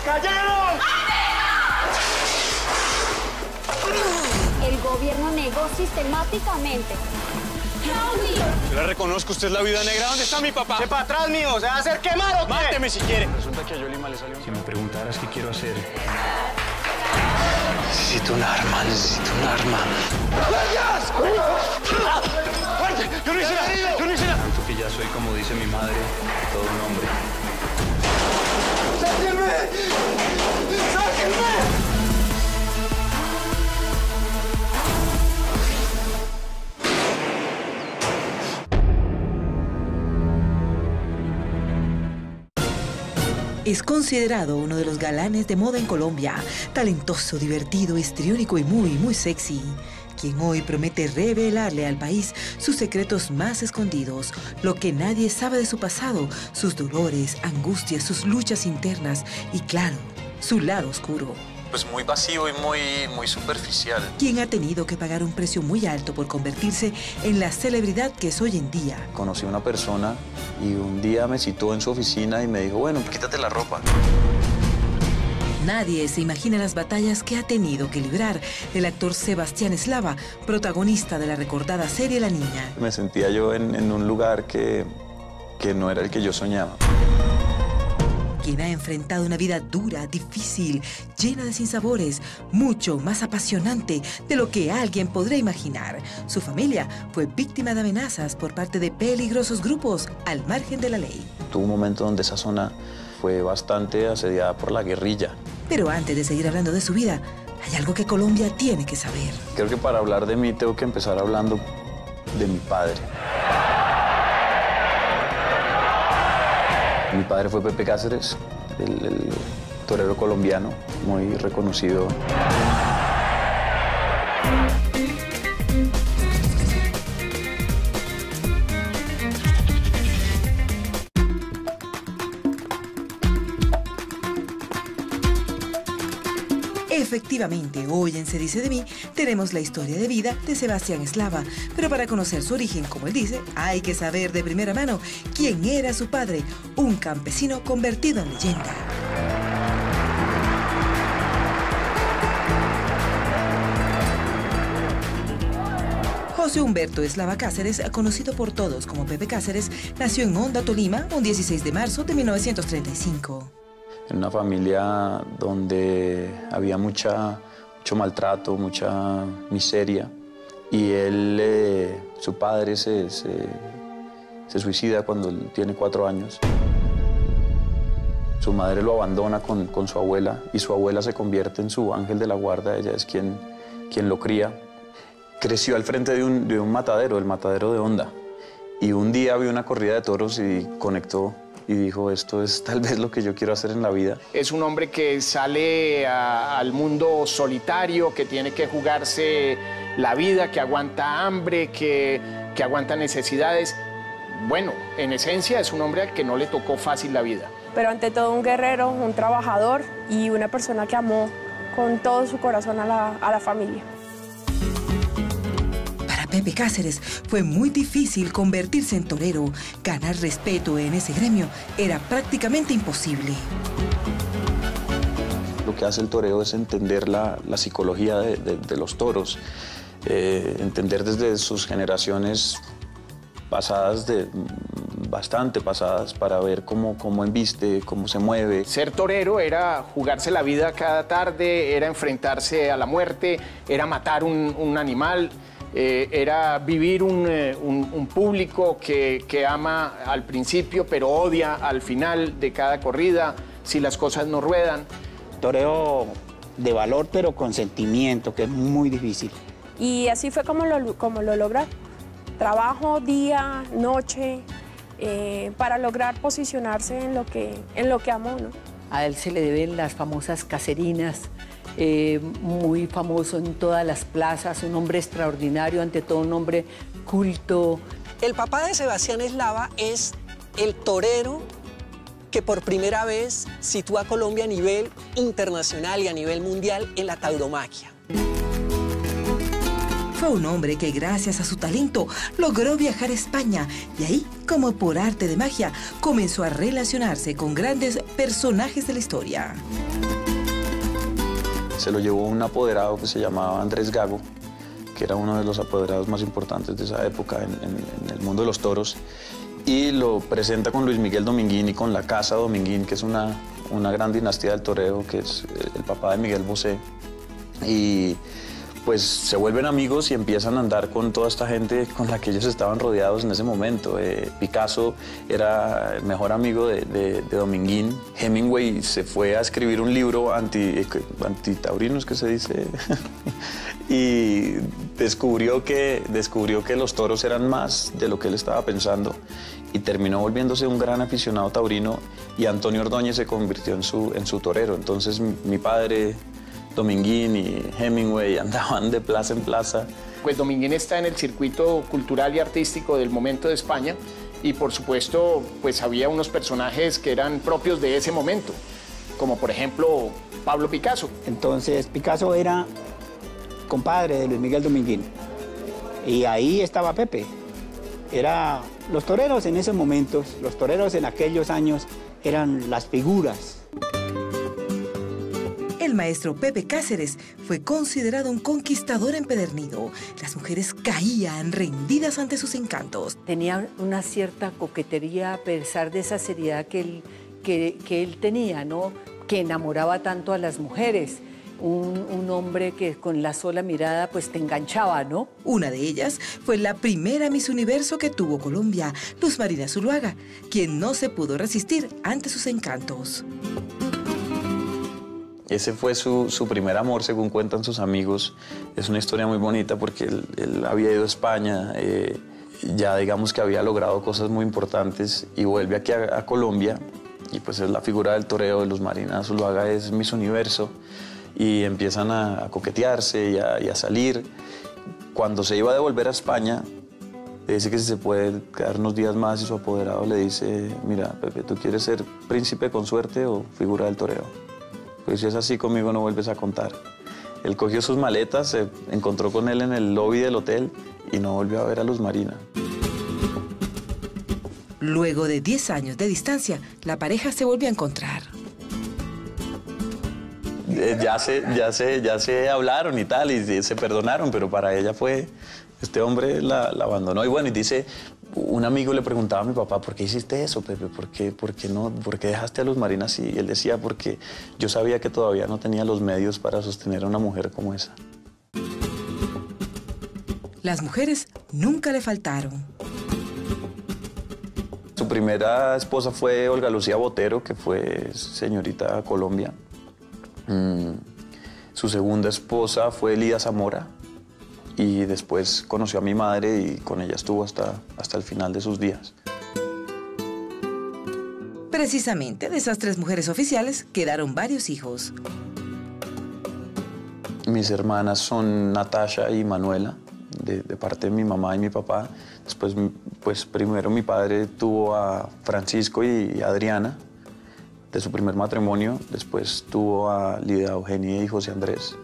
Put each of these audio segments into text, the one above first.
¡Cayeron! El gobierno negó sistemáticamente. Yo la reconozco, usted es la viuda negra. ¿Dónde está mi papá? ¡Se para atrás, mío! ¿Se va a hacer quemar o qué? Máteme si quiere. Resulta que a Yolima le salió. Si me preguntaras qué quiero hacer. Necesito un arma, necesito un arma. ¡Fuerte! ¡Yo no hice nada! ¡Yo no hice nada! Tanto que ya soy, como dice mi madre, todo un hombre. ¡Sáquenme! ¡Sáquenme! Es considerado uno de los galanes de moda en Colombia, talentoso, divertido, histriónico y muy sexy, quien hoy promete revelarle al país sus secretos más escondidos, lo que nadie sabe de su pasado, sus dolores, angustias, sus luchas internas y, claro, su lado oscuro. Pues muy vacío y muy superficial. Quien ha tenido que pagar un precio muy alto por convertirse en la celebridad que es hoy en día. Conocí a una persona y un día me citó en su oficina y me dijo, bueno, quítate la ropa. Nadie se imagina las batallas que ha tenido que librar el actor Sebastián Eslava, protagonista de la recordada serie La Niña. Me sentía yo en un lugar que no era el que yo soñaba. Quien ha enfrentado una vida dura, difícil, llena de sinsabores, mucho más apasionante de lo que alguien podrá imaginar. Su familia fue víctima de amenazas por parte de peligrosos grupos al margen de la ley. Tuvo un momento donde esa zona fue bastante asediada por la guerrilla. Pero antes de seguir hablando de su vida, hay algo que Colombia tiene que saber. Creo que para hablar de mí tengo que empezar hablando de mi padre. Mi padre fue Pepe Cáceres, el torero colombiano, muy reconocido. Efectivamente, hoy en Se Dice de Mí tenemos la historia de vida de Sebastián Eslava, pero para conocer su origen, como él dice, hay que saber de primera mano quién era su padre, un campesino convertido en leyenda. José Humberto Eslava Cáceres, conocido por todos como Pepe Cáceres, nació en Honda, Tolima, un 16 de marzo de 1935. En una familia donde había mucho maltrato, mucha miseria. Y él, su padre se suicida cuando él tiene 4 años. Su madre lo abandona con su abuela y su abuela se convierte en su ángel de la guarda. Ella es quien lo cría. Creció al frente de un matadero, el matadero de Honda. Y un día vio una corrida de toros y conectó. Y dijo, esto es tal vez lo que yo quiero hacer en la vida. Es un hombre que sale al mundo solitario, que tiene que jugarse la vida, que aguanta hambre, que aguanta necesidades. Bueno, en esencia es un hombre al que no le tocó fácil la vida. Pero ante todo un guerrero, un trabajador y una persona que amó con todo su corazón a la familia. Pepe Cáceres fue muy difícil convertirse en torero. Ganar respeto en ese gremio era prácticamente imposible. Lo que hace el toreo es entender la psicología de los toros, entender desde sus generaciones pasadas, bastante pasadas, para ver cómo embiste, cómo se mueve. Ser torero era jugarse la vida cada tarde, era enfrentarse a la muerte, era matar un animal. Era vivir un público que ama al principio, pero odia al final de cada corrida, si las cosas no ruedan. Toreo de valor, pero con sentimiento, que es muy difícil. Y así fue como lo logré. Trabajo día, noche, para lograr posicionarse en lo que amó, ¿no? A él se le deben las famosas caserinas, muy famoso en todas las plazas, un hombre extraordinario, ante todo un hombre culto. El papá de Sebastián Eslava es el torero que por primera vez sitúa a Colombia a nivel internacional y a nivel mundial en la tauromaquia. Fue un hombre que gracias a su talento logró viajar a España y ahí, como por arte de magia, comenzó a relacionarse con grandes personajes de la historia. Se lo llevó un apoderado que se llamaba Andrés Gago, que era uno de los apoderados más importantes de esa época en el mundo de los toros, y lo presenta con Luis Miguel Dominguín y con la Casa Dominguín, que es una gran dinastía del toreo, que es el papá de Miguel Bosé. Y pues se vuelven amigos y empiezan a andar con toda esta gente con la que ellos estaban rodeados en ese momento. Picasso era el mejor amigo de Dominguín. Hemingway se fue a escribir un libro antitaurinos, que se dice, y descubrió que los toros eran más de lo que él estaba pensando y terminó volviéndose un gran aficionado taurino, y Antonio Ordóñez se convirtió en su torero. Entonces mi padre, Dominguín y Hemingway andaban de plaza en plaza. Pues Dominguín está en el circuito cultural y artístico del momento de España, y por supuesto pues había unos personajes que eran propios de ese momento, como por ejemplo Pablo Picasso. Entonces Picasso era compadre de Luis Miguel Dominguín y ahí estaba Pepe. Los toreros en esos momentos, los toreros en aquellos años eran las figuras. El maestro Pepe Cáceres fue considerado un conquistador empedernido. Las mujeres caían rendidas ante sus encantos. Tenía una cierta coquetería a pesar de esa seriedad que él tenía, ¿no? Que enamoraba tanto a las mujeres. Un hombre que con la sola mirada pues te enganchaba, ¿no? Una de ellas fue la primera Miss Universo que tuvo Colombia, Luz Marina Zuluaga, quien no se pudo resistir ante sus encantos. Ese fue su primer amor, según cuentan sus amigos. Es una historia muy bonita porque él había ido a España, ya digamos que había logrado cosas muy importantes, y vuelve aquí a Colombia, y pues es la figura del toreo de Luz Marina Zuluaga, es Miss Universo, y empiezan a coquetearse y a salir. Cuando se iba a devolver a España, le dice que si se puede quedar unos días más, y su apoderado le dice: mira, Pepe, ¿tú quieres ser príncipe con suerte o figura del toreo? Pues si es así, conmigo no vuelves a contar. Él cogió sus maletas, se encontró con él en el lobby del hotel y no volvió a ver a Luz Marina. Luego de 10 años de distancia, la pareja se volvió a encontrar. Ya se hablaron y tal, y se perdonaron, pero para ella fue... Este hombre la abandonó. Y bueno, y dice, un amigo le preguntaba a mi papá: ¿por qué hiciste eso, Pepe? ¿Por qué dejaste a Luz Marina así? Y él decía: porque yo sabía que todavía no tenía los medios para sostener a una mujer como esa. Las mujeres nunca le faltaron. Su primera esposa fue Olga Lucía Botero, que fue señorita Colombia. Su segunda esposa fue Lida Zamora, y después conoció a mi madre y con ella estuvo hasta el final de sus días. Precisamente de esas 3 mujeres oficiales quedaron varios hijos. Mis hermanas son Natasha y Manuela, de parte de mi mamá y mi papá. Después, pues primero mi padre tuvo a Francisco y Adriana, de su primer matrimonio. Después tuvo a Lidia Eugenia y José Andrés,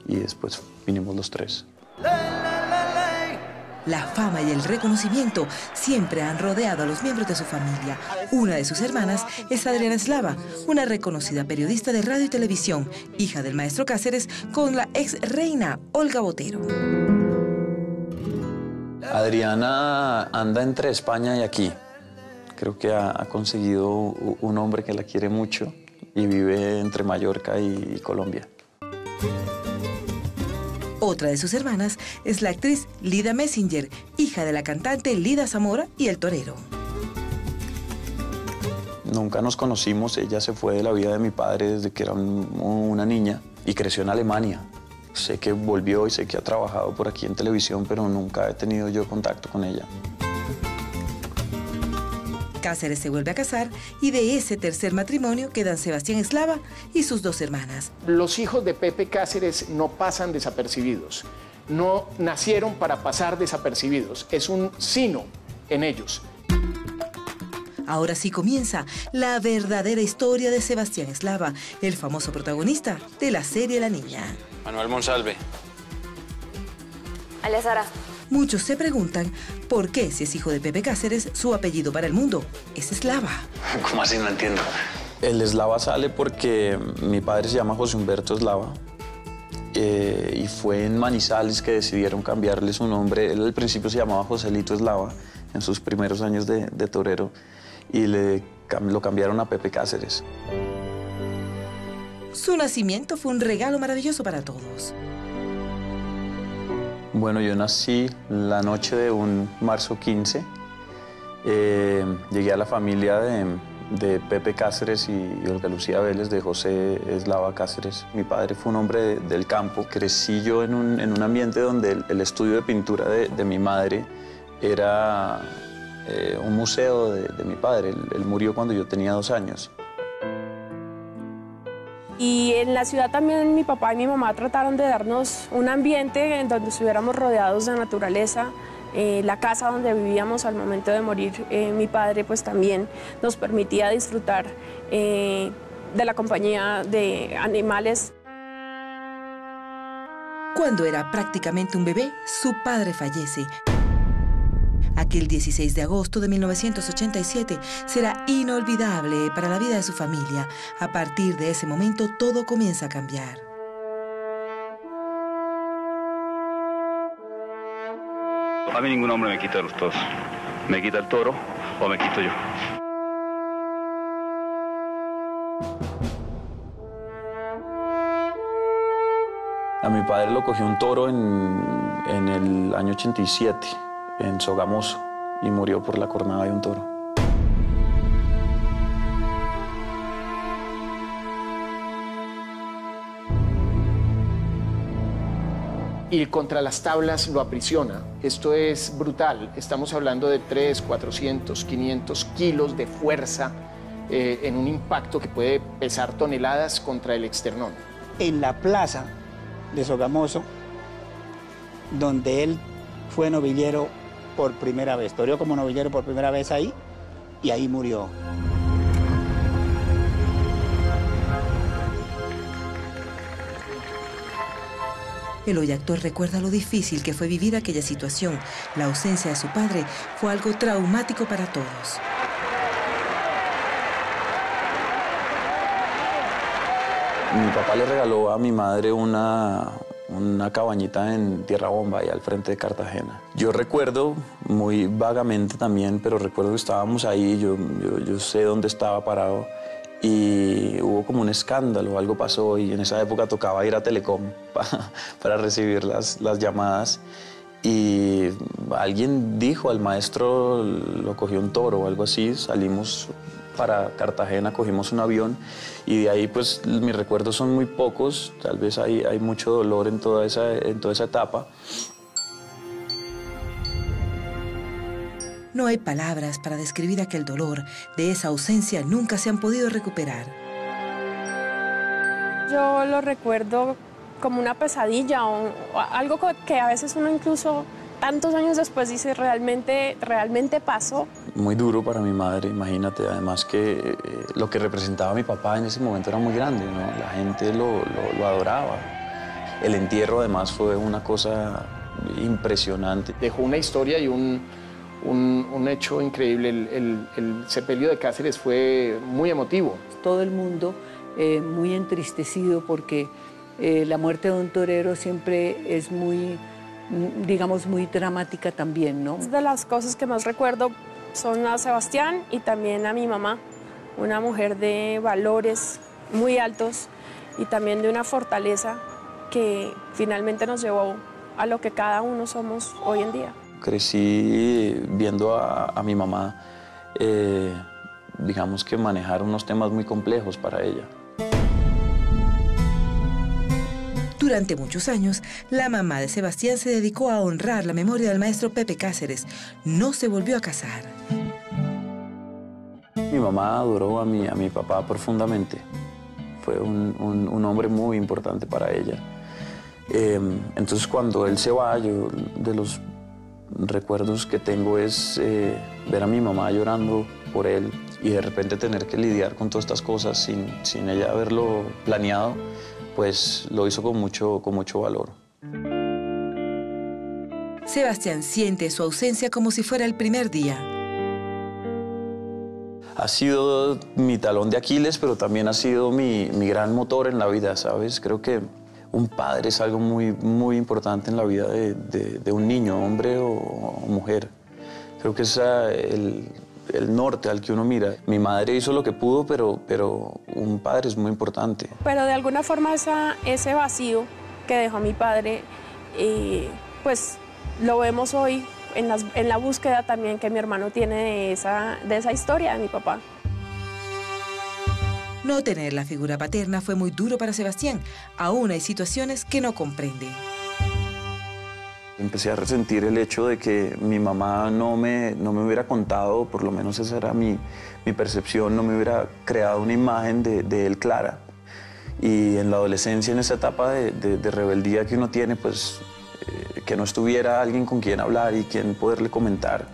y después vinimos los 3. La fama y el reconocimiento siempre han rodeado a los miembros de su familia. Una de sus hermanas es Adriana Eslava, una reconocida periodista de radio y televisión, hija del maestro Cáceres con la ex reina Olga Botero. Adriana anda entre España y aquí. Creo que ha conseguido un hombre que la quiere mucho y vive entre Mallorca y Colombia. Otra de sus hermanas es la actriz Lida Messenger, hija de la cantante Lida Zamora y el torero. Nunca nos conocimos, ella se fue de la vida de mi padre desde que era una niña y creció en Alemania. Sé que volvió y sé que ha trabajado por aquí en televisión, pero nunca he tenido yo contacto con ella. Cáceres se vuelve a casar y de ese tercer matrimonio quedan Sebastián Eslava y sus 2 hermanas. Los hijos de Pepe Cáceres no pasan desapercibidos. No nacieron para pasar desapercibidos. Es un sino en ellos. Ahora sí comienza la verdadera historia de Sebastián Eslava, el famoso protagonista de la serie La Niña. Manuel Monsalve. alias Sara. Muchos se preguntan por qué, si es hijo de Pepe Cáceres, su apellido para el mundo es Eslava. ¿Cómo así? No entiendo. El Eslava sale porque mi padre se llama José Humberto Eslava y fue en Manizales que decidieron cambiarle su nombre. Él al principio se llamaba Joselito Eslava en sus primeros años de torero y lo cambiaron a Pepe Cáceres. Su nacimiento fue un regalo maravilloso para todos. Bueno, yo nací la noche de un marzo 15. Llegué a la familia de Pepe Cáceres y Olga Lucía Vélez, de José Eslava Cáceres. Mi padre fue un hombre del campo. Crecí yo en un ambiente donde el estudio de pintura de mi madre era un museo de mi padre. Él murió cuando yo tenía 2 años. Y en la ciudad también mi papá y mi mamá trataron de darnos un ambiente en donde estuviéramos rodeados de naturaleza. La casa donde vivíamos al momento de morir mi padre pues también nos permitía disfrutar de la compañía de animales. Cuando era prácticamente un bebé, su padre fallece. Aquel 16 de agosto de 1987 será inolvidable para la vida de su familia. A partir de ese momento, todo comienza a cambiar. A mí ningún hombre me quita los toros. Me quita el toro o me quito yo. A mi padre lo cogió un toro en el año 87. En Sogamoso, y murió por la cornada de un toro. Y contra las tablas lo aprisiona. Esto es brutal. Estamos hablando de 300, 400, 500 kilos de fuerza en un impacto que puede pesar toneladas contra el esternón. En la plaza de Sogamoso, donde él fue novillero por primera vez, toreó como novillero por primera vez ahí, y ahí murió. El hoy actor recuerda lo difícil que fue vivir aquella situación. La ausencia de su padre fue algo traumático para todos. Mi papá le regaló a mi madre una cabañita en Tierra Bomba, ahí al frente de Cartagena. Yo recuerdo muy vagamente también, pero recuerdo que estábamos ahí, yo sé dónde estaba parado, y hubo como un escándalo, algo pasó, y en esa época tocaba ir a Telecom para recibir las llamadas, y alguien dijo al maestro, lo cogió un toro o algo así, salimos para Cartagena, cogimos un avión y de ahí pues mis recuerdos son muy pocos, tal vez hay mucho dolor en toda esa etapa. No hay palabras para describir aquel dolor. De esa ausencia nunca se han podido recuperar. Yo lo recuerdo como una pesadilla o algo que a veces uno incluso tantos años después dice, realmente pasó. Muy duro para mi madre, imagínate, además que lo que representaba mi papá en ese momento era muy grande, ¿no? La gente lo adoraba. El entierro además fue una cosa impresionante. Dejó una historia y un hecho increíble. El sepelio de Cáceres fue muy emotivo. Todo el mundo muy entristecido porque la muerte de un torero siempre es muy, digamos, muy dramática también, ¿no? De las cosas que más recuerdo son a Sebastián y también a mi mamá, una mujer de valores muy altos y también de una fortaleza que finalmente nos llevó a lo que cada uno somos hoy en día. Crecí viendo a mi mamá, digamos que manejar unos temas muy complejos para ella. Durante muchos años, la mamá de Sebastián se dedicó a honrar la memoria del maestro Pepe Cáceres. No se volvió a casar. Mi mamá adoró a mi papá profundamente. Fue un hombre muy importante para ella. Entonces, cuando él se va, yo de los recuerdos que tengo es ver a mi mamá llorando por él y de repente tener que lidiar con todas estas cosas sin ella haberlo planeado, pues lo hizo con mucho valor. Sebastián siente su ausencia como si fuera el primer día. Ha sido mi talón de Aquiles, pero también ha sido mi gran motor en la vida, ¿sabes? Creo que un padre es algo muy importante en la vida de un niño, hombre o mujer. Creo que es el norte al que uno mira. Mi madre hizo lo que pudo, pero un padre es muy importante. Pero de alguna forma ese vacío que dejó mi padre, pues lo vemos hoy en la búsqueda también que mi hermano tiene de esa historia de mi papá. No tener la figura paterna fue muy duro para Sebastián. Aún hay situaciones que no comprende. Empecé a resentir el hecho de que mi mamá no me hubiera contado, por lo menos esa era mi percepción, no me hubiera creado una imagen de él clara. Y en la adolescencia, en esa etapa de rebeldía que uno tiene, pues que no estuviera alguien con quien hablar y quien poderle comentar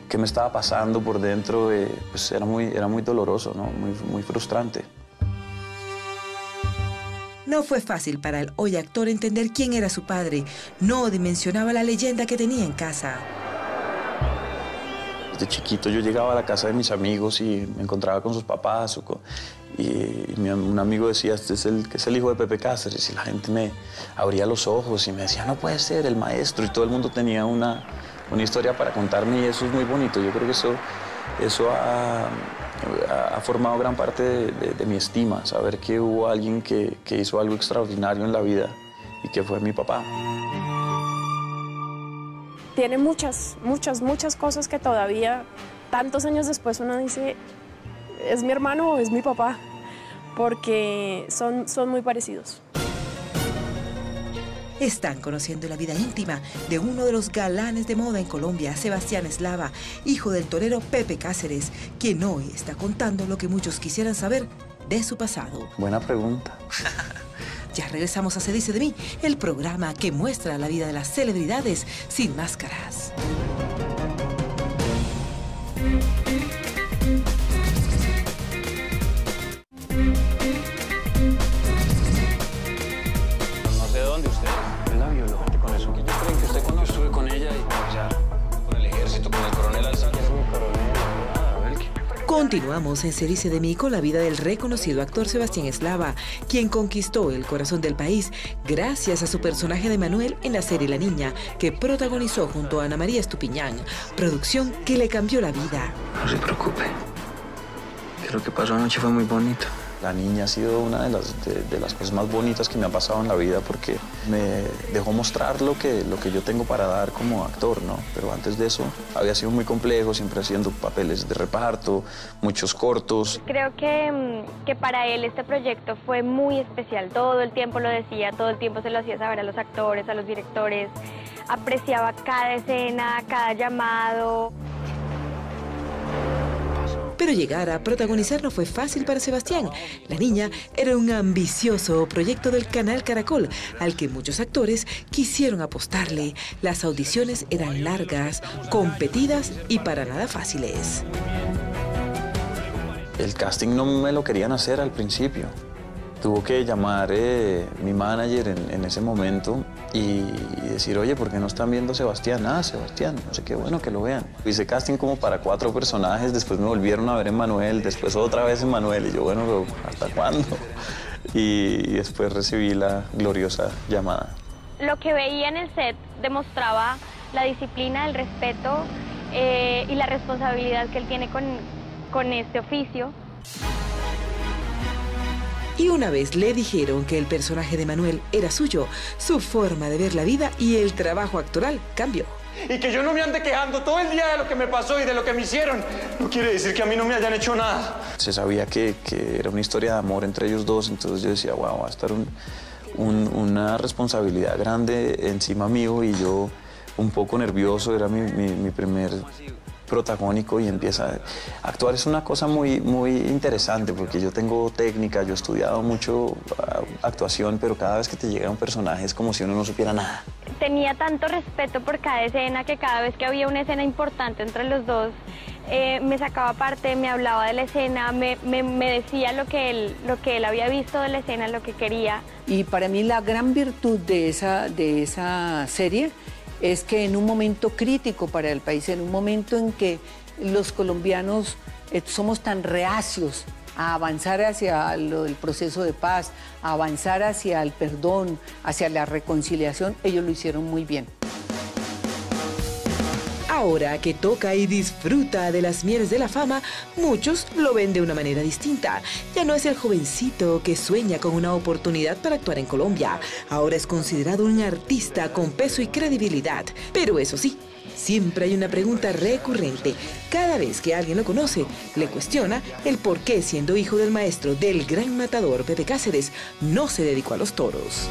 qué me estaba pasando por dentro, pues era muy doloroso, ¿no? Muy frustrante. No fue fácil para el hoy actor entender quién era su padre. No dimensionaba la leyenda que tenía en casa. Desde chiquito yo llegaba a la casa de mis amigos y me encontraba con sus papás. Un amigo decía, este es el hijo de Pepe Cáceres. Y la gente me abría los ojos y me decía, no puede ser, el maestro. Y todo el mundo tenía una historia para contarme y eso es muy bonito. Yo creo que eso ha formado gran parte de mi estima, saber que hubo alguien que hizo algo extraordinario en la vida y que fue mi papá. Tiene muchas cosas que todavía, tantos años después, uno dice, ¿es mi hermano o es mi papá? Porque son muy parecidos. Están conociendo la vida íntima de uno de los galanes de moda en Colombia, Sebastián Eslava, hijo del torero Pepe Cáceres, quien hoy está contando lo que muchos quisieran saber de su pasado. Buena pregunta. Ya regresamos a Se Dice de Mí, el programa que muestra la vida de las celebridades sin máscaras. Continuamos en Se Dice de Mí con la vida del reconocido actor Sebastián Eslava, quien conquistó el corazón del país gracias a su personaje de Manuel en la serie La Niña, que protagonizó junto a Ana María Estupiñán, producción que le cambió la vida. No se preocupe, que lo que pasó anoche fue muy bonito. La Niña ha sido una de las cosas más bonitas que me ha pasado en la vida porque me dejó mostrar lo que yo tengo para dar como actor, ¿no? Pero antes de eso había sido muy complejo, siempre haciendo papeles de reparto, muchos cortos. Creo que para él este proyecto fue muy especial. Todo el tiempo lo decía, todo el tiempo se lo hacía saber a los actores, a los directores. Apreciaba cada escena, cada llamado. Pero llegar a protagonizar no fue fácil para Sebastián. La Niña era un ambicioso proyecto del canal Caracol, al que muchos actores quisieron apostarle. Las audiciones eran largas, competidas y para nada fáciles. El casting no me lo querían hacer al principio. Tuvo que llamar mi manager en ese momento y decir, oye, ¿por qué no están viendo a Sebastián? Ah, Sebastián, no sé qué, bueno, que lo vean. Hice casting como para 4 personajes, después me volvieron a ver en Manuel, después otra vez en Manuel, y yo, bueno, pero ¿hasta cuándo? Y después recibí la gloriosa llamada. Lo que veía en el set demostraba la disciplina, el respeto y la responsabilidad que él tiene con este oficio. Y una vez le dijeron que el personaje de Manuel era suyo, su forma de ver la vida y el trabajo actoral cambió. Y que yo no me ande quejando todo el día de lo que me pasó y de lo que me hicieron, no quiere decir que a mí no me hayan hecho nada. Se sabía que era una historia de amor entre ellos dos, entonces yo decía, wow, va a estar una responsabilidad grande encima mío y yo un poco nervioso, era mi primer protagónico y empieza a actuar. Es una cosa muy interesante porque yo tengo técnica, yo he estudiado mucho actuación, pero cada vez que te llega un personaje es como si uno no supiera nada. Tenía tanto respeto por cada escena que cada vez que había una escena importante entre los dos, me sacaba parte, me hablaba de la escena, me decía lo que él había visto de la escena, lo que quería. Y para mí la gran virtud de esa serie es que en un momento crítico para el país, en un momento en que los colombianos somos tan reacios a avanzar hacia el proceso de paz, a avanzar hacia el perdón, hacia la reconciliación, ellos lo hicieron muy bien. Ahora que toca y disfruta de las mieles de la fama, muchos lo ven de una manera distinta. Ya no es el jovencito que sueña con una oportunidad para actuar en Colombia. Ahora es considerado un artista con peso y credibilidad. Pero eso sí, siempre hay una pregunta recurrente. Cada vez que alguien lo conoce, le cuestiona el por qué, siendo hijo del maestro del gran matador Pepe Cáceres, no se dedicó a los toros.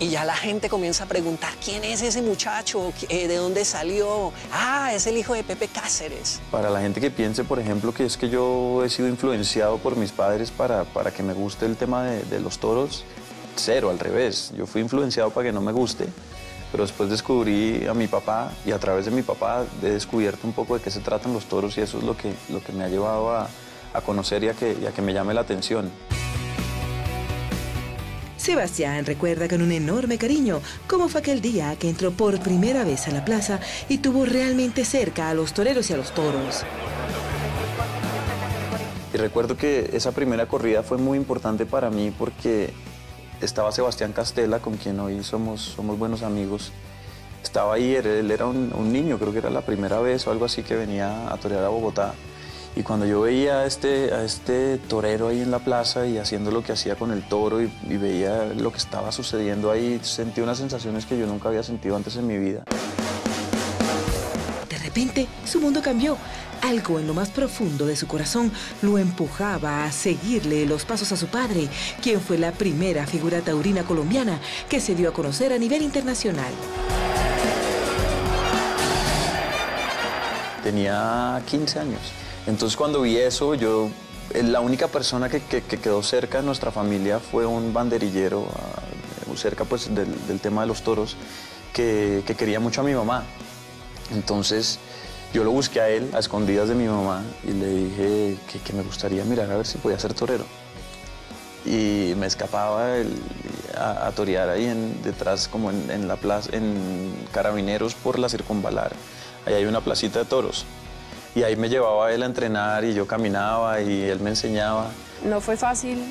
Y ya la gente comienza a preguntar, ¿quién es ese muchacho? ¿De dónde salió? Ah, es el hijo de Pepe Cáceres. Para la gente que piense, por ejemplo, que es que yo he sido influenciado por mis padres para que me guste el tema de los toros, cero, al revés. Yo fui influenciado para que no me guste, pero después descubrí a mi papá y a través de mi papá he descubierto un poco de qué se tratan los toros y eso es lo que me ha llevado a conocer y a que me llame la atención. Sebastián recuerda con un enorme cariño cómo fue aquel día que entró por primera vez a la plaza y tuvo realmente cerca a los toreros y a los toros. Y recuerdo que esa primera corrida fue muy importante para mí porque estaba Sebastián Castela, con quien hoy somos buenos amigos. Estaba ahí, él era un niño, creo que era la primera vez o algo así que venía a torear a Bogotá. Y cuando yo veía a este torero ahí en la plaza y haciendo lo que hacía con el toro y veía lo que estaba sucediendo ahí, sentí unas sensaciones que yo nunca había sentido antes en mi vida. De repente, su mundo cambió. Algo en lo más profundo de su corazón lo empujaba a seguirle los pasos a su padre, quien fue la primera figura taurina colombiana que se dio a conocer a nivel internacional. Tenía 15 años. Entonces cuando vi eso, la única persona que quedó cerca de nuestra familia fue un banderillero, cerca pues del tema de los toros, que quería mucho a mi mamá. Entonces yo lo busqué a él, a escondidas de mi mamá, y le dije que me gustaría mirar a ver si podía ser torero. Y me escapaba a torear ahí detrás, como en la plaza, en Carabineros por la Circunvalar. Ahí hay una placita de toros. Y ahí me llevaba él a entrenar y yo caminaba y él me enseñaba. No fue fácil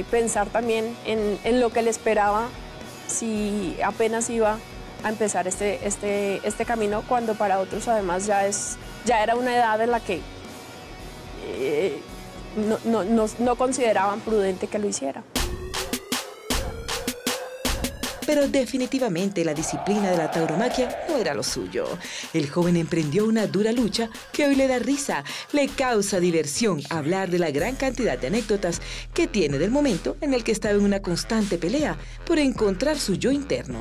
pensar también en lo que le esperaba si apenas iba a empezar este camino, cuando para otros además ya era una edad en la que no consideraban prudente que lo hiciera. Pero definitivamente la disciplina de la tauromaquia no era lo suyo. El joven emprendió una dura lucha que hoy le da risa, le causa diversión hablar de la gran cantidad de anécdotas que tiene del momento en el que estaba en una constante pelea por encontrar su yo interno.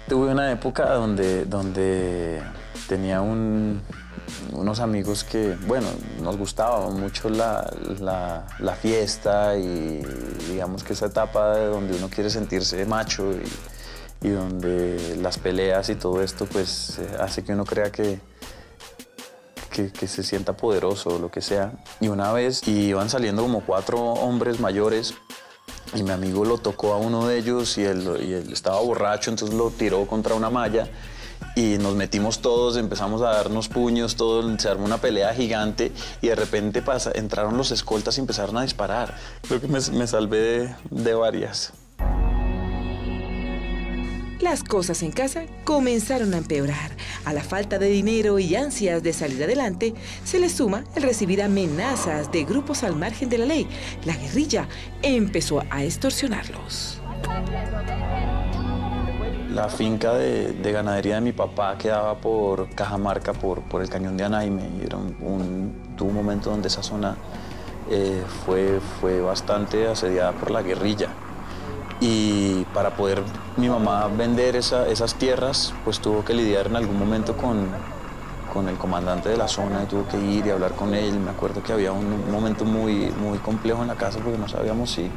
Tuve una época donde tenía unos amigos que, bueno, nos gustaba mucho la fiesta y digamos que esa etapa donde uno quiere sentirse macho y donde las peleas y todo esto pues hace que uno crea que se sienta poderoso o lo que sea. Y una vez iban saliendo como 4 hombres mayores y mi amigo lo tocó a uno de ellos y él estaba borracho, entonces lo tiró contra una malla. Y nos metimos todos, empezamos a darnos puños, se armó una pelea gigante y de repente entraron los escoltas y empezaron a disparar. Creo que me salvé de varias. Las cosas en casa comenzaron a empeorar. A la falta de dinero y ansias de salir adelante, se le suma el recibir amenazas de grupos al margen de la ley. La guerrilla empezó a extorsionarlos. La finca de ganadería de mi papá quedaba por Cajamarca, por el cañón de Anaime. Y tuvo un momento donde esa zona fue bastante asediada por la guerrilla. Y para poder mi mamá vender esas tierras, pues tuvo que lidiar en algún momento con el comandante de la zona y tuvo que ir y hablar con él. Me acuerdo que había un momento muy complejo en la casa porque no sabíamos si...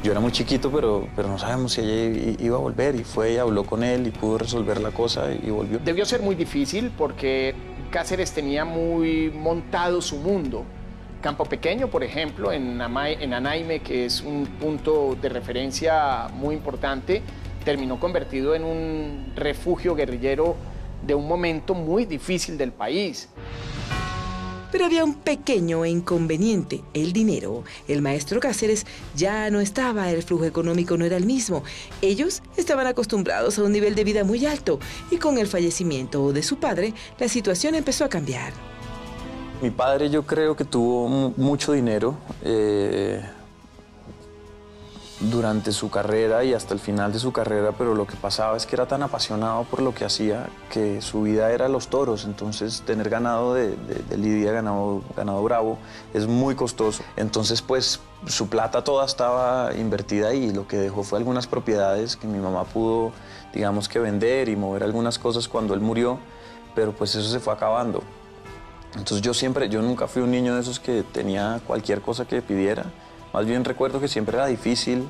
Yo era muy chiquito, pero no sabíamos si ella iba a volver, y fue y habló con él y pudo resolver la cosa y volvió. Debió ser muy difícil porque Cáceres tenía muy montado su mundo. Campo Pequeño, por ejemplo, en Anaime, que es un punto de referencia muy importante, terminó convertido en un refugio guerrillero de un momento muy difícil del país. Pero había un pequeño inconveniente, el dinero. El maestro Cáceres ya no estaba, el flujo económico no era el mismo. Ellos estaban acostumbrados a un nivel de vida muy alto y con el fallecimiento de su padre, la situación empezó a cambiar. Mi padre yo creo que tuvo mucho dinero durante su carrera y hasta el final de su carrera, pero lo que pasaba es que era tan apasionado por lo que hacía que su vida era los toros. Entonces tener ganado de lidia, ganado bravo, es muy costoso. Entonces pues su plata toda estaba invertida ahí. Lo que dejó fue algunas propiedades que mi mamá pudo, digamos, que vender y mover algunas cosas cuando él murió, pero pues eso se fue acabando. Entonces yo nunca fui un niño de esos que tenía cualquier cosa que pidiera. Más bien recuerdo que siempre era difícil.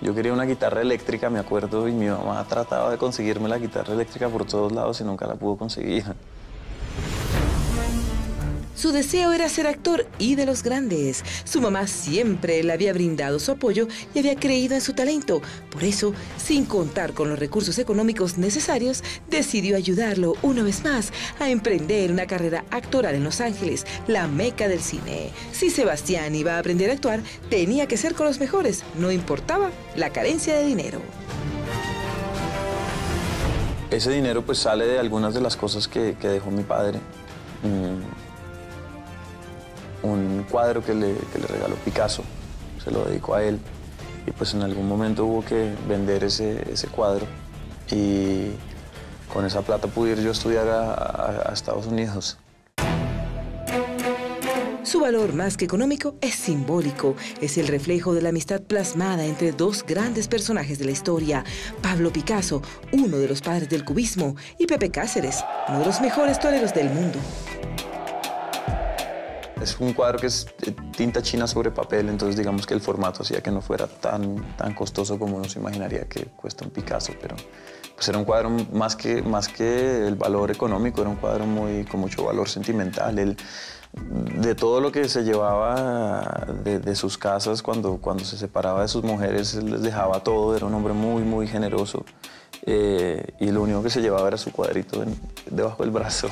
Yo quería una guitarra eléctrica, me acuerdo, y mi mamá trataba de conseguirme la guitarra eléctrica por todos lados y nunca la pudo conseguir. Su deseo era ser actor y de los grandes. Su mamá siempre le había brindado su apoyo y había creído en su talento. Por eso, sin contar con los recursos económicos necesarios, decidió ayudarlo una vez más a emprender una carrera actoral en Los Ángeles, la meca del cine. Si Sebastián iba a aprender a actuar, tenía que ser con los mejores, no importaba la carencia de dinero. Ese dinero pues sale de algunas de las cosas que dejó mi padre. Un cuadro que le regaló Picasso, se lo dedicó a él, y pues en algún momento hubo que vender ese cuadro y con esa plata pude ir yo a estudiar a Estados Unidos. Su valor más que económico es simbólico, es el reflejo de la amistad plasmada entre dos grandes personajes de la historia, Pablo Picasso, uno de los padres del cubismo, y Pepe Cáceres, uno de los mejores toreros del mundo. Es un cuadro que es tinta china sobre papel, entonces digamos que el formato hacía que no fuera tan costoso como uno se imaginaría que cuesta un Picasso, pero pues era un cuadro más que el valor económico, era un cuadro con mucho valor sentimental. De todo lo que se llevaba de sus casas cuando se separaba de sus mujeres, él les dejaba todo, era un hombre muy generoso, y lo único que se llevaba era su cuadrito debajo del brazo.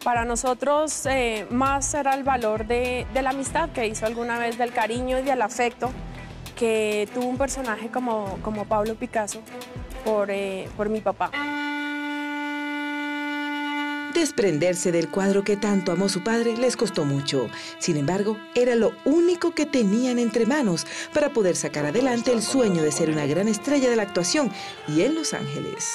Para nosotros más era el valor de la amistad que hizo alguna vez, del cariño y del afecto que tuvo un personaje como Pablo Picasso por mi papá. Desprenderse del cuadro que tanto amó su padre les costó mucho. Sin embargo, era lo único que tenían entre manos para poder sacar adelante el sueño de ser una gran estrella de la actuación y en Los Ángeles.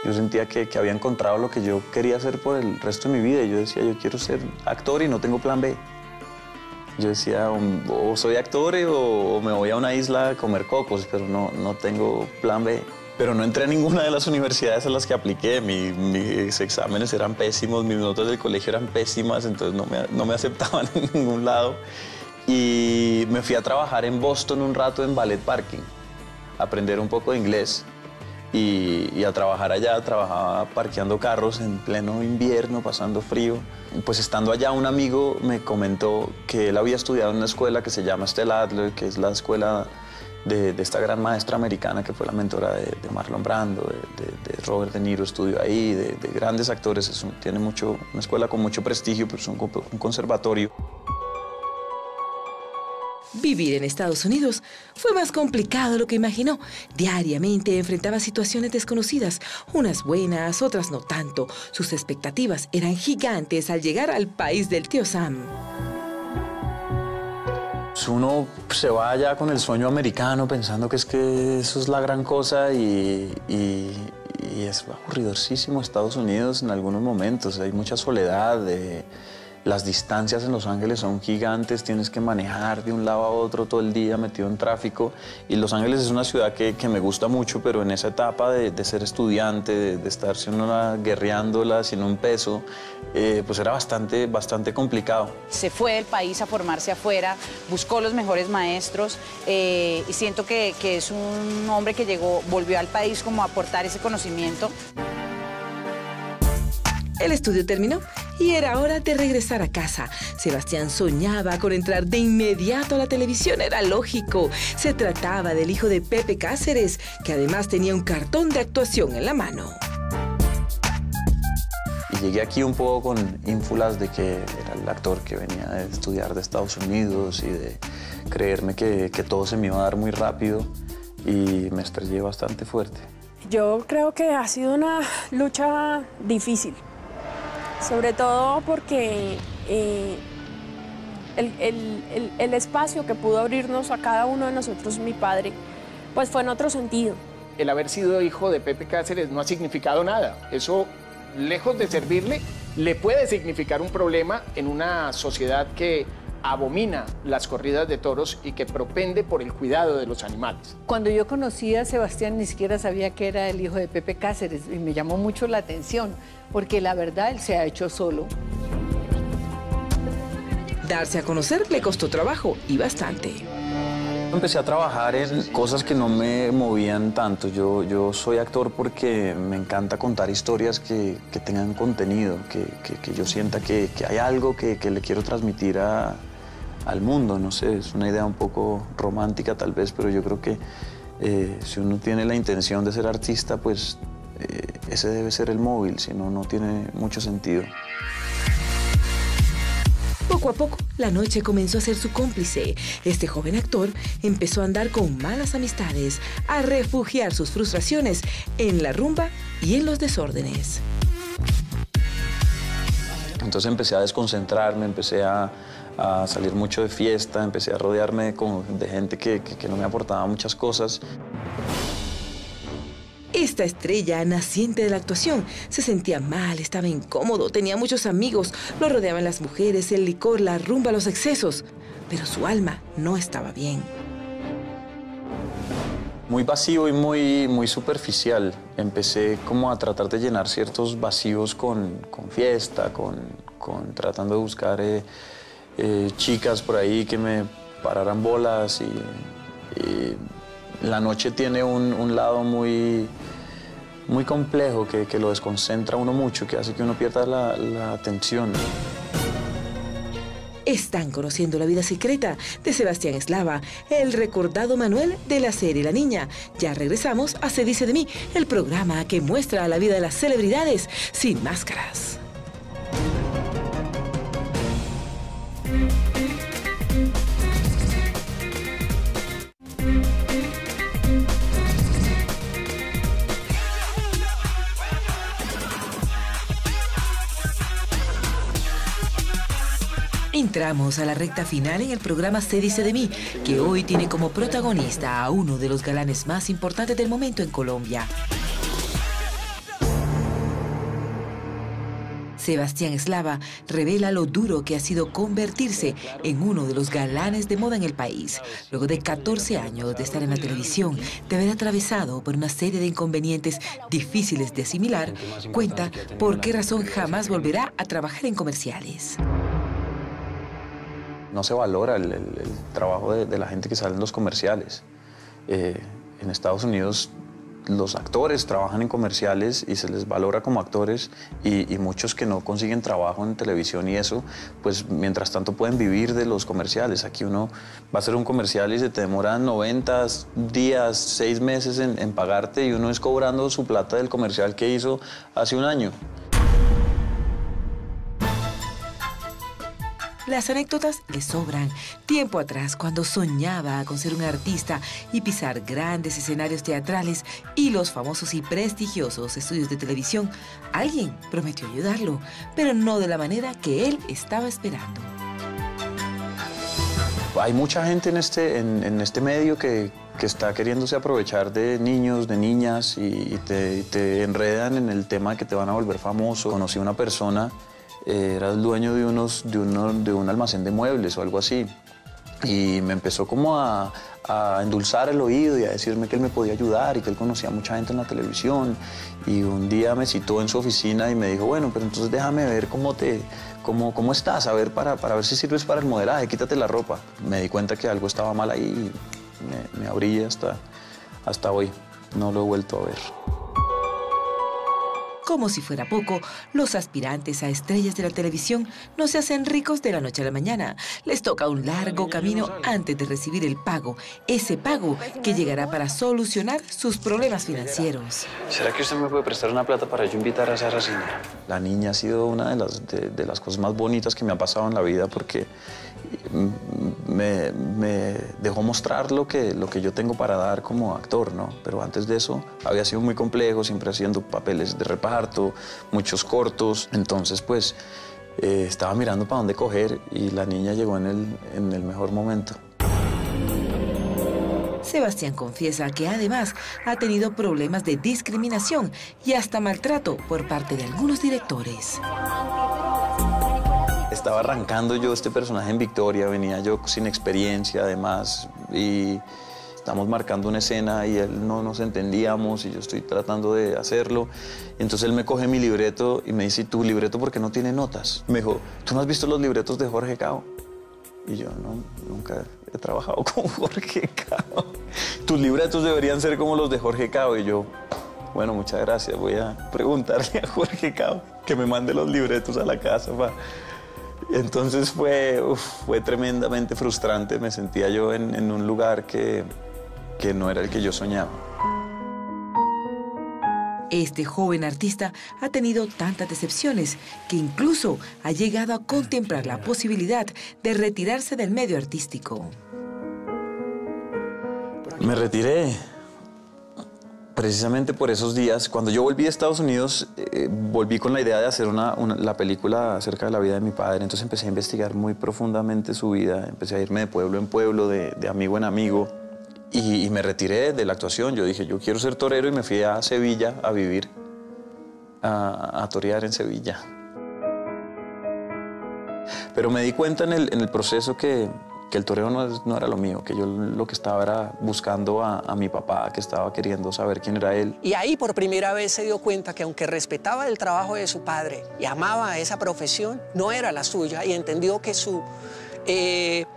Yo sentía que había encontrado lo que yo quería hacer por el resto de mi vida. Y yo decía, yo quiero ser actor y no tengo plan B. Yo decía, o soy actor o me voy a una isla a comer cocos, pero no tengo plan B. Pero no entré a ninguna de las universidades a las que apliqué. Mis exámenes eran pésimos, mis notas del colegio eran pésimas, entonces no me aceptaban en ningún lado. Y me fui a trabajar en Boston un rato en Ballet Parking, a aprender un poco de inglés. Y a trabajar allá, trabajaba parqueando carros en pleno invierno, pasando frío. Pues estando allá, un amigo me comentó que él había estudiado en una escuela que se llama Stella Adler, que es la escuela de esta gran maestra americana que fue la mentora de Marlon Brando, de Robert De Niro, estudió ahí, de grandes actores. Tiene una escuela con mucho prestigio, pero es un conservatorio. Vivir en Estados Unidos fue más complicado de lo que imaginó. Diariamente enfrentaba situaciones desconocidas, unas buenas, otras no tanto. Sus expectativas eran gigantes al llegar al país del tío Sam. Uno se va allá con el sueño americano pensando que eso es la gran cosa y es aburridosísimo Estados Unidos en algunos momentos. Hay mucha soledad. Las distancias en Los Ángeles son gigantes, tienes que manejar de un lado a otro todo el día metido en tráfico. Y Los Ángeles es una ciudad que me gusta mucho, pero en esa etapa de ser estudiante, de estar guerreándola sin un peso, pues era bastante complicado. Se fue del país a formarse afuera, buscó los mejores maestros y siento que es un hombre que volvió al país como a aportar ese conocimiento. El estudio terminó y era hora de regresar a casa. Sebastián soñaba con entrar de inmediato a la televisión, era lógico. Se trataba del hijo de Pepe Cáceres, que además tenía un cartón de actuación en la mano. Y llegué aquí un poco con ínfulas de que era el actor que venía de estudiar de Estados Unidos y de creerme que todo se me iba a dar muy rápido, y me estrellé bastante fuerte. Yo creo que ha sido una lucha difícil, sobre todo porque el espacio que pudo abrirnos a cada uno de nosotros, mi padre, pues fue en otro sentido. El haber sido hijo de Pepe Cáceres no ha significado nada. Eso, lejos de servirle, le puede significar un problema en una sociedad que abomina las corridas de toros y que propende por el cuidado de los animales. Cuando yo conocí a Sebastián ni siquiera sabía que era el hijo de Pepe Cáceres y me llamó mucho la atención porque la verdad él se ha hecho solo. Darse a conocer le costó trabajo y bastante. Empecé a trabajar en cosas que no me movían tanto. Yo soy actor porque me encanta contar historias que tengan contenido, que yo sienta que hay algo que le quiero transmitir al mundo. No sé, es una idea un poco romántica tal vez, pero yo creo que si uno tiene la intención de ser artista, pues ese debe ser el móvil, si no, no tiene mucho sentido. Poco a poco, la noche comenzó a ser su cómplice. Este joven actor empezó a andar con malas amistades, a refugiar sus frustraciones en la rumba y en los desórdenes. Entonces empecé a desconcentrarme, empecé a salir mucho de fiesta, empecé a rodearme de gente que no me aportaba muchas cosas. Esta estrella naciente de la actuación se sentía mal, estaba incómodo, tenía muchos amigos, lo rodeaban las mujeres, el licor, la rumba, los excesos, pero su alma no estaba bien. Muy vacío y muy superficial. Empecé como a tratar de llenar ciertos vacíos con fiesta, tratando de buscar chicas por ahí que me pararan bolas, y la noche tiene un lado muy complejo que lo desconcentra uno mucho, que hace que uno pierda la atención. Están conociendo la vida secreta de Sebastián Eslava, el recordado Manuel de la serie La Niña. Ya regresamos a Se Dice de Mí, el programa que muestra la vida de las celebridades sin máscaras. Entramos a la recta final en el programa Se Dice de Mí, que hoy tiene como protagonista a uno de los galanes más importantes del momento en Colombia. Sebastián Eslava revela lo duro que ha sido convertirse en uno de los galanes de moda en el país. Luego de 14 años de estar en la televisión, de haber atravesado por una serie de inconvenientes difíciles de asimilar, cuenta por qué razón jamás volverá a trabajar en comerciales. No se valora el trabajo de la gente que sale en los comerciales. En Estados Unidos los actores trabajan en comerciales y se les valora como actores, y muchos que no consiguen trabajo en televisión y eso, pues mientras tanto pueden vivir de los comerciales. Aquí uno va a hacer un comercial y se te demoran 90 días, 6 meses en pagarte, y uno es cobrando su plata del comercial que hizo hace un año. Las anécdotas le sobran. Tiempo atrás, cuando soñaba con ser un artista y pisar grandes escenarios teatrales y los famosos y prestigiosos estudios de televisión, alguien prometió ayudarlo, pero no de la manera que él estaba esperando. Hay mucha gente en este medio que está queriéndose aprovechar de niños, de niñas, y te enredan en el tema de que te van a volver famoso. Conocí a una persona, era el dueño de un almacén de muebles o algo así, y me empezó como a endulzar el oído y a decirme que él me podía ayudar y que él conocía a mucha gente en la televisión. Y un día me citó en su oficina y me dijo, bueno, pero entonces déjame ver cómo estás, a ver, para ver si sirves para el modelaje, quítate la ropa. Me di cuenta que algo estaba mal ahí y me abrí hasta hoy. No lo he vuelto a ver. Como si fuera poco, los aspirantes a estrellas de la televisión no se hacen ricos de la noche a la mañana. Les toca un largo camino antes de recibir el pago, ese pago que llegará para solucionar sus problemas financieros. ¿Será que usted me puede prestar una plata para yo invitar a Sara cine? La niña ha sido una de las cosas más bonitas que me ha pasado en la vida porque me dejó mostrar lo que yo tengo para dar como actor, ¿no? Pero antes de eso había sido muy complejo, siempre haciendo papeles de reparto, muchos cortos. Entonces, pues, estaba mirando para dónde coger y la niña llegó en el mejor momento. Sebastián confiesa que además ha tenido problemas de discriminación y hasta maltrato por parte de algunos directores. Estaba arrancando yo este personaje en Victoria, venía yo sin experiencia además y estamos marcando una escena y él no nos entendíamos y yo estoy tratando de hacerlo. Entonces él me coge mi libreto y me dice, ¿tu libreto por qué no tiene notas? Me dijo, ¿tú no has visto los libretos de Jorge Cao? Y yo, no, nunca he trabajado con Jorge Cao. Tus libretos deberían ser como los de Jorge Cao. Y yo, bueno, muchas gracias, voy a preguntarle a Jorge Cao que me mande los libretos a la casa. Entonces fue tremendamente frustrante, me sentía yo en un lugar que no era el que yo soñaba. Este joven artista ha tenido tantas decepciones que incluso ha llegado a contemplar la posibilidad de retirarse del medio artístico. Me retiré precisamente por esos días. Cuando yo volví a Estados Unidos, volví con la idea de hacer la película acerca de la vida de mi padre. Entonces empecé a investigar muy profundamente su vida. Empecé a irme de pueblo en pueblo, de amigo en amigo. Y me retiré de la actuación. Yo dije, yo quiero ser torero y me fui a Sevilla a vivir, a torear en Sevilla. Pero me di cuenta en el proceso que el toreo no era lo mío, que yo lo que estaba era buscando a mi papá, que estaba queriendo saber quién era él. Y ahí por primera vez se dio cuenta que aunque respetaba el trabajo de su padre y amaba esa profesión, no era la suya y entendió que su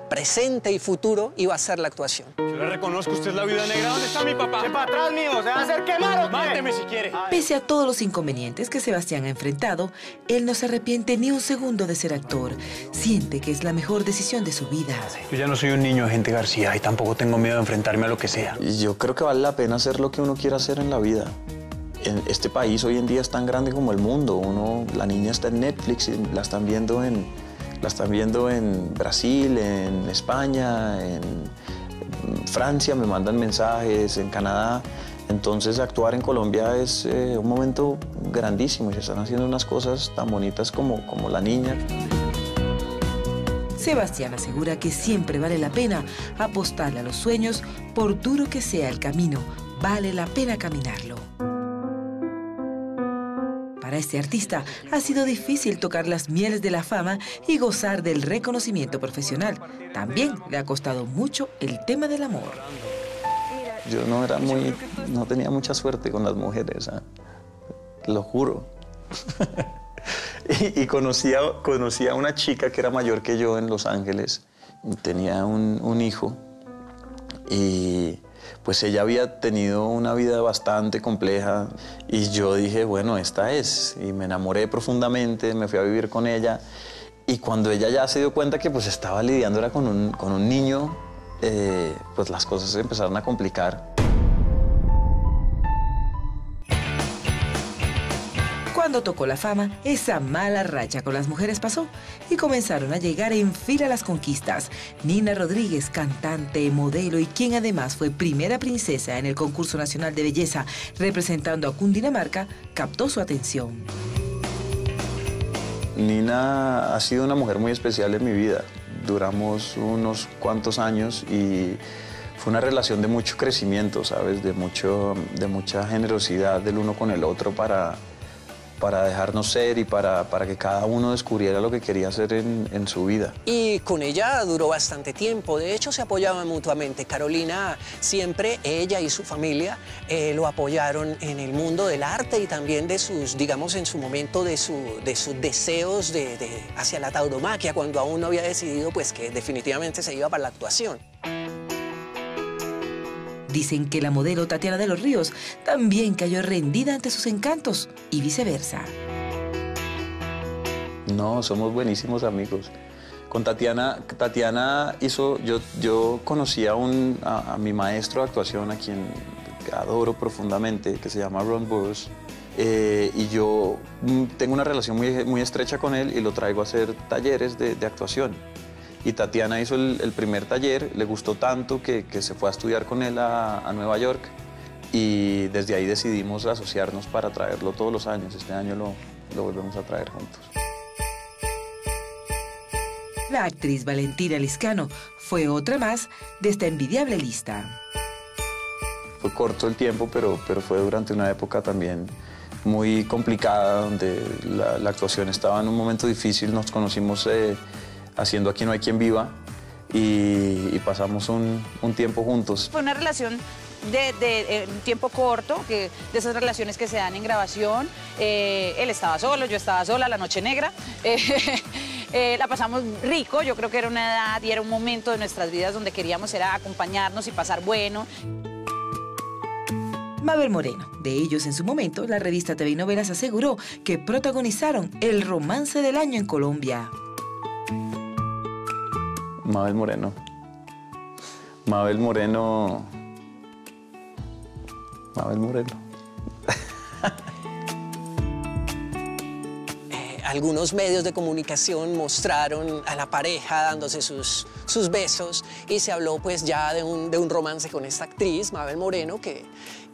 presente y futuro iba a ser la actuación. Yo le reconozco, usted es la viuda negra. ¿Dónde está mi papá? ¡Se para atrás, mío! ¿Se va a hacer quemar o qué? Máteme si quiere. Pese a todos los inconvenientes que Sebastián ha enfrentado, él no se arrepiente ni un segundo de ser actor. Siente que es la mejor decisión de su vida. Yo ya no soy un niño, agente García, y tampoco tengo miedo de enfrentarme a lo que sea. Y yo creo que vale la pena hacer lo que uno quiera hacer en la vida. En este país hoy en día es tan grande como el mundo. La niña está en Netflix y la están viendo en Brasil, en España, en Francia, me mandan mensajes, en Canadá. Entonces actuar en Colombia es un momento grandísimo y se están haciendo unas cosas tan bonitas como la niña. Sebastián asegura que siempre vale la pena apostarle a los sueños, por duro que sea el camino, vale la pena caminarlo. Para este artista ha sido difícil tocar las mieles de la fama y gozar del reconocimiento profesional. También le ha costado mucho el tema del amor. Yo no tenía mucha suerte con las mujeres, lo juro. y conocí a una chica que era mayor que yo en Los Ángeles. Tenía un hijo y pues ella había tenido una vida bastante compleja y yo dije, bueno, esta es. Y me enamoré profundamente, me fui a vivir con ella y cuando ella ya se dio cuenta que pues estaba lidiando con un niño, pues las cosas se empezaron a complicar. Cuando tocó la fama, esa mala racha con las mujeres pasó y comenzaron a llegar en fila las conquistas. Nina Rodríguez, cantante, modelo y quien además fue primera princesa en el concurso nacional de belleza representando a Cundinamarca, captó su atención. Nina ha sido una mujer muy especial en mi vida. Duramos unos cuantos años y fue una relación de mucho crecimiento, ¿sabes? De mucha generosidad del uno con el otro para dejarnos ser y para que cada uno descubriera lo que quería hacer en su vida. Y con ella duró bastante tiempo, de hecho se apoyaban mutuamente. Carolina siempre, ella y su familia, lo apoyaron en el mundo del arte y también de sus, digamos, en su momento de sus deseos hacia la tauromaquia, cuando aún no había decidido pues que definitivamente se iba para la actuación. Dicen que la modelo Tatiana de los Ríos también cayó rendida ante sus encantos y viceversa. No, somos buenísimos amigos. Con Tatiana hizo, yo conocí a mi maestro de actuación, a quien adoro profundamente, que se llama Ron Burroughs, y yo tengo una relación muy estrecha con él y lo traigo a hacer talleres de actuación. Y Tatiana hizo el primer taller, le gustó tanto que se fue a estudiar con él a Nueva York, y desde ahí decidimos asociarnos para traerlo todos los años. Este año lo volvemos a traer juntos. La actriz Valentina Liscano fue otra más de esta envidiable lista. Fue corto el tiempo, pero fue durante una época también muy complicada, donde la actuación estaba en un momento difícil. Nos conocimos haciendo Aquí no hay quien viva y pasamos un tiempo juntos. Fue una relación de un tiempo corto, de esas relaciones que se dan en grabación. Él estaba solo, yo estaba sola, la noche negra. La pasamos rico, yo creo que era una edad y era un momento de nuestras vidas donde queríamos era acompañarnos y pasar bueno. Mabel Moreno. De ellos, en su momento, la revista TV y Novelas aseguró que protagonizaron el romance del año en Colombia. Mabel Moreno. Mabel Moreno. Mabel Moreno. Algunos medios de comunicación mostraron a la pareja dándose sus besos y se habló pues ya de un romance con esta actriz, Mabel Moreno, que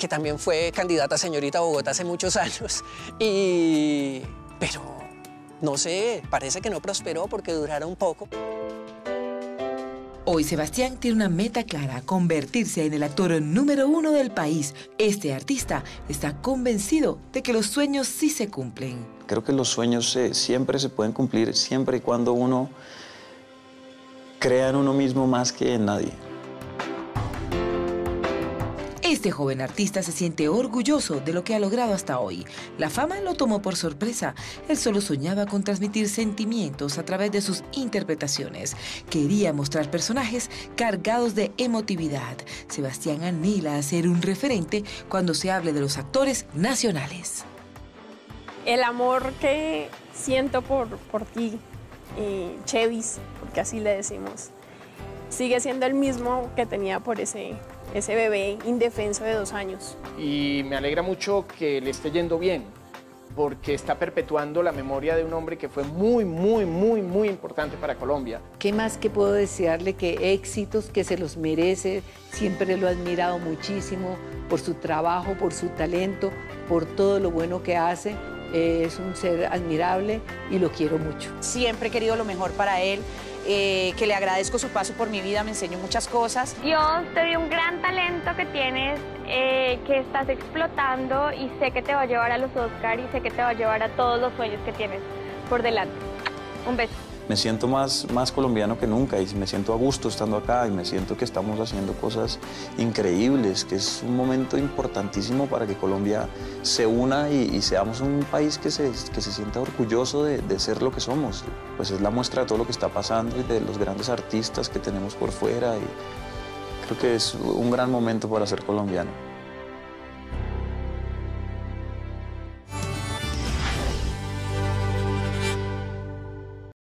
también fue candidata a señorita Bogotá hace muchos años. Pero no sé, parece que no prosperó porque duraron poco. Hoy Sebastián tiene una meta clara, convertirse en el actor número 1 del país. Este artista está convencido de que los sueños sí se cumplen. Creo que los sueños siempre se pueden cumplir, siempre y cuando uno crea en uno mismo más que en nadie. Este joven artista se siente orgulloso de lo que ha logrado hasta hoy. La fama lo tomó por sorpresa. Él solo soñaba con transmitir sentimientos a través de sus interpretaciones. Quería mostrar personajes cargados de emotividad. Sebastián anhela ser un referente cuando se hable de los actores nacionales. El amor que siento por ti, Chevis, porque así le decimos, sigue siendo el mismo que tenía por ese bebé indefenso de 2 años. Y me alegra mucho que le esté yendo bien, porque está perpetuando la memoria de un hombre que fue muy, muy, muy, muy importante para Colombia. ¿Qué más que puedo desearle que éxitos, que se los merece? Siempre lo he admirado muchísimo por su trabajo, por su talento, por todo lo bueno que hace. Es un ser admirable y lo quiero mucho. Siempre he querido lo mejor para él, que le agradezco su paso por mi vida, me enseñó muchas cosas. Dios te dio un gran talento que tienes, que estás explotando y sé que te va a llevar a los Oscar y sé que te va a llevar a todos los sueños que tienes por delante. Un beso. Me siento más colombiano que nunca y me siento a gusto estando acá y me siento que estamos haciendo cosas increíbles, que es un momento importantísimo para que Colombia se una y seamos un país que se sienta orgulloso de ser lo que somos. Pues es la muestra de todo lo que está pasando y de los grandes artistas que tenemos por fuera y creo que es un gran momento para ser colombiano.